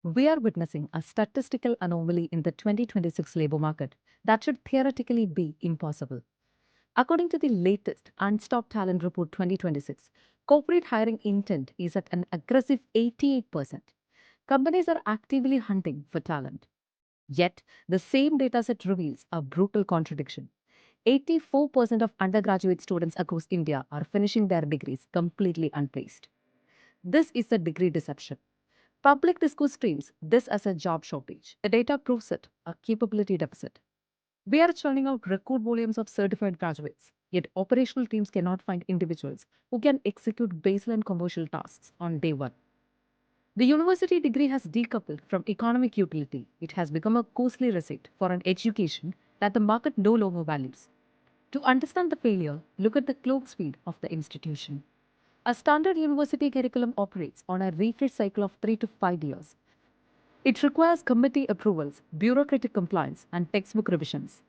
We are witnessing a statistical anomaly in the 2026 labor market that should theoretically be impossible. According to the latest Unstopped Talent Report 2026, corporate hiring intent is at an aggressive 88%. Companies are actively hunting for talent. Yet, the same dataset reveals a brutal contradiction. 84% of undergraduate students across India are finishing their degrees completely unplaced. This is the degree deception. Public discourse streams this as a job shortage. The data proves it, a capability deficit. We are churning out record volumes of certified graduates, yet operational teams cannot find individuals who can execute baseline commercial tasks on day one. The university degree has decoupled from economic utility. It has become a costly receipt for an education that the market no longer values. To understand the failure, look at the clock speed of the institution. A standard university curriculum operates on a refresh cycle of 3 to 5 years. It requires committee approvals, bureaucratic compliance, and textbook revisions.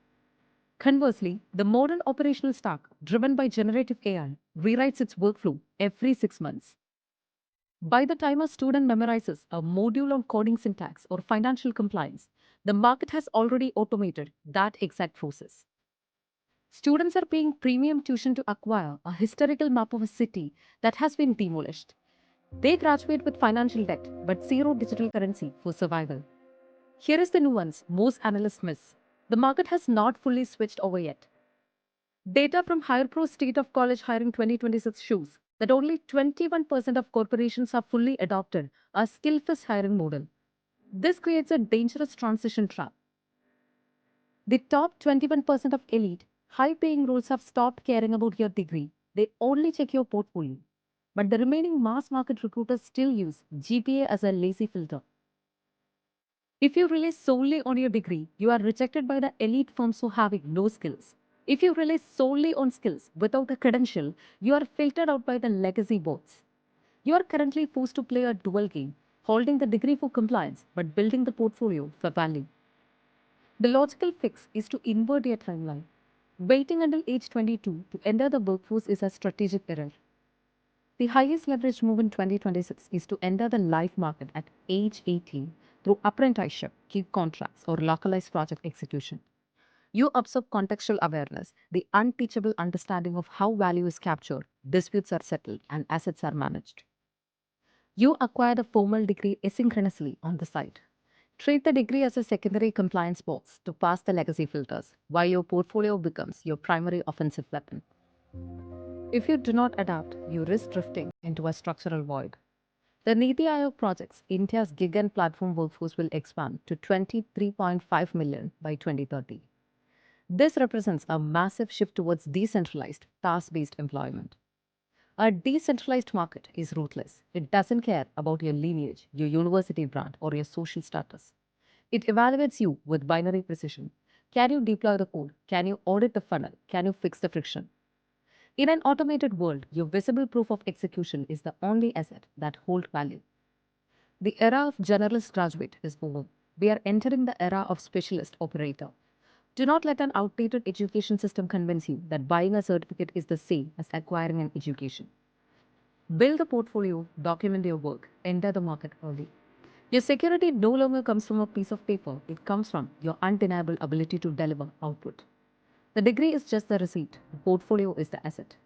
Conversely, the modern operational stack, driven by generative AI, rewrites its workflow every 6 months. By the time a student memorizes a module on coding syntax or financial compliance, the market has already automated that exact process. Students are paying premium tuition to acquire a historical map of a city that has been demolished. They graduate with financial debt but zero digital currency for survival. Here is the nuance most analysts miss. The market has not fully switched over yet. Data from HirePro State of College Hiring 2026 shows that only 21% of corporations have fully adopted a skill-first hiring model. This creates a dangerous transition trap. The top 21% of elite, high-paying roles have stopped caring about your degree. They only check your portfolio. But the remaining mass market recruiters still use GPA as a lazy filter. If you rely solely on your degree, you are rejected by the elite firms who have no skills. If you rely solely on skills without a credential, you are filtered out by the legacy bots. You are currently forced to play a dual game, holding the degree for compliance but building the portfolio for value. The logical fix is to invert your timeline. Waiting until age 22 to enter the workforce is a strategic error. The highest leverage move in 2026 is to enter the live market at age 18 through apprenticeship, gig contracts, or localized project execution. You absorb contextual awareness, the unteachable understanding of how value is captured, disputes are settled, and assets are managed. You acquire the formal degree asynchronously on the side. Treat the degree as a secondary compliance box to pass the legacy filters, while your portfolio becomes your primary offensive weapon. If you do not adapt, you risk drifting into a structural void. The Niti Aayog projects India's gig and platform workforce will expand to 23.5 million by 2030. This represents a massive shift towards decentralized, task based employment. A decentralized market is ruthless. It doesn't care about your lineage, your university brand, or your social status. It evaluates you with binary precision. Can you deploy the code? Can you audit the funnel? Can you fix the friction? In an automated world, your visible proof of execution is the only asset that holds value. The era of generalist graduate is over. We are entering the era of specialist operator. Do not let an outdated education system convince you that buying a certificate is the same as acquiring an education. Build a portfolio, document your work, enter the market early. Your security no longer comes from a piece of paper, it comes from your undeniable ability to deliver output. The degree is just the receipt, the portfolio is the asset.